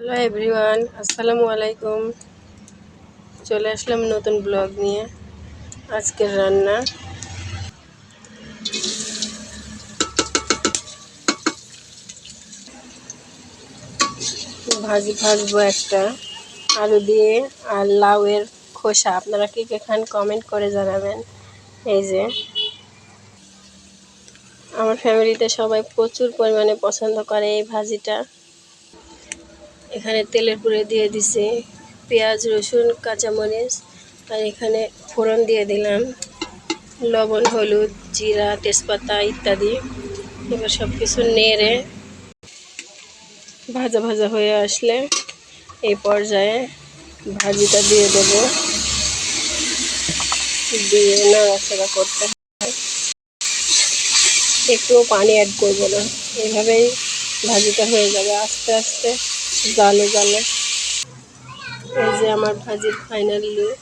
Hello everyone, আসসালামু আলাইকুম। চলে আসলাম নতুন ব্লগ নিয়ে। আজকের রান্না ভাজবো একটা আলু দিয়ে আর লাউয়ের খোসা। আপনারা কে কে খান কমেন্ট করে জানাবেন। এই যে আমার ফ্যামিলিতে সবাই প্রচুর পরিমাণে পছন্দ করে এই ভাজিটা। এখানে তেলের পুরে দিয়ে দিছি পেঁয়াজ, রসুন, কাঁচামরিচ, আর এখানে ফোড়ন দিয়ে দিলাম লবণ, হলুদ, জিরা, তেজপাতা ইত্যাদি। এবার সব কিছু নেড়ে ভাজা ভাজা হয়ে আসলে এই পর্যায়ে ভাজিটা দিয়ে দেব, দিয়ে নাড়াচাড়া করতে হয়। একটুও পানি অ্যাড করব না, এইভাবেই ভাজিটা হয়ে যাবে আস্তে আস্তে জালে জালে। এই যে আমার ভাজির ফাইনাল লুক।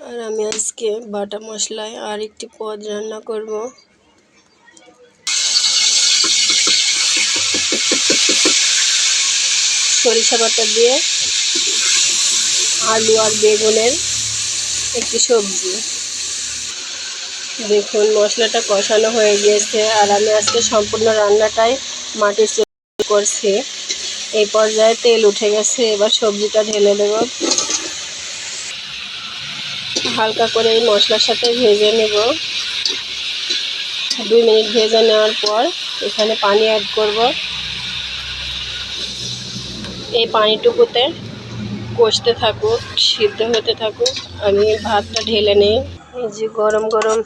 আর আমি আজকে বাটা মশলায় আর একটি পদ রান্না করব। সরিষা বাটা দিয়ে আলু আর বেগুনের একটি সবজি। দেখুন মশলাটা কষানো হয়ে গিয়েছে আর আমি আজকে সম্পূর্ণ রান্নাটাই মাটির চুলায় করছি। এই পর্যায়ে তেল উঠে গেছে, এবার সবজিটা ঢেলে দেব। হালকা করে এই মশলার সাথে ভেজে নেব। 2 মিনিট ভেজে নেওয়ার পর এখানে পানি অ্যাড করব। এই পানিটুকুতে কষতে থাকুক, সিদ্ধ হতে থাকুক। আমি ভাতটা ঢেলে নিই। এই যে গরম গরম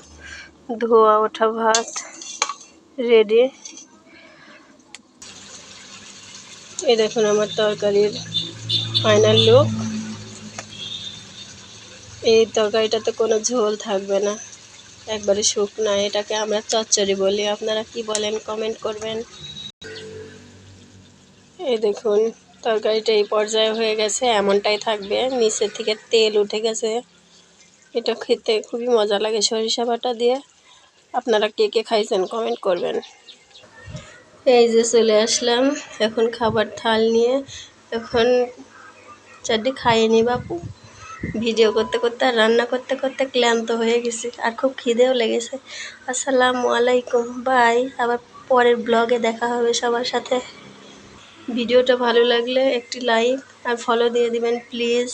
ধোয়া ওঠা ভাত রেডি। এই দেখুন আমার তরকারির ফাইনাল লুক। এই তরকারিটাতে কোনো ঝোল থাকবে না, একবারে শুকনা। এটাকে আমরা চচ্চড়ি বলি, আপনারা কি বলেন কমেন্ট করবেন। এই দেখুন তরকারিটা এই পর্যায়ে হয়ে গেছে, এমনটাই থাকবে। নিচের থেকে তেল উঠে গেছে। এটা খেতে খুবই মজা লাগে সরিষা বাটা দিয়ে। আপনারা কে কে খাইছেন কমেন্ট করবেন। এই যে চলে আসলাম এখন খাবার থাল নিয়ে। এখন চারটি খাইয়ে নি বাপু। ভিডিও করতে করতে আর রান্না করতে করতে ক্লান্ত হয়ে গেছি, আর খুব খিদেও লেগেছে। আসসালামু আলাইকুম, বাই। আবার পরের ব্লগে দেখা হবে সবার সাথে। ভিডিওটা ভালো লাগলে একটি লাইক আর ফলো দিয়ে দিবেন প্লিজ।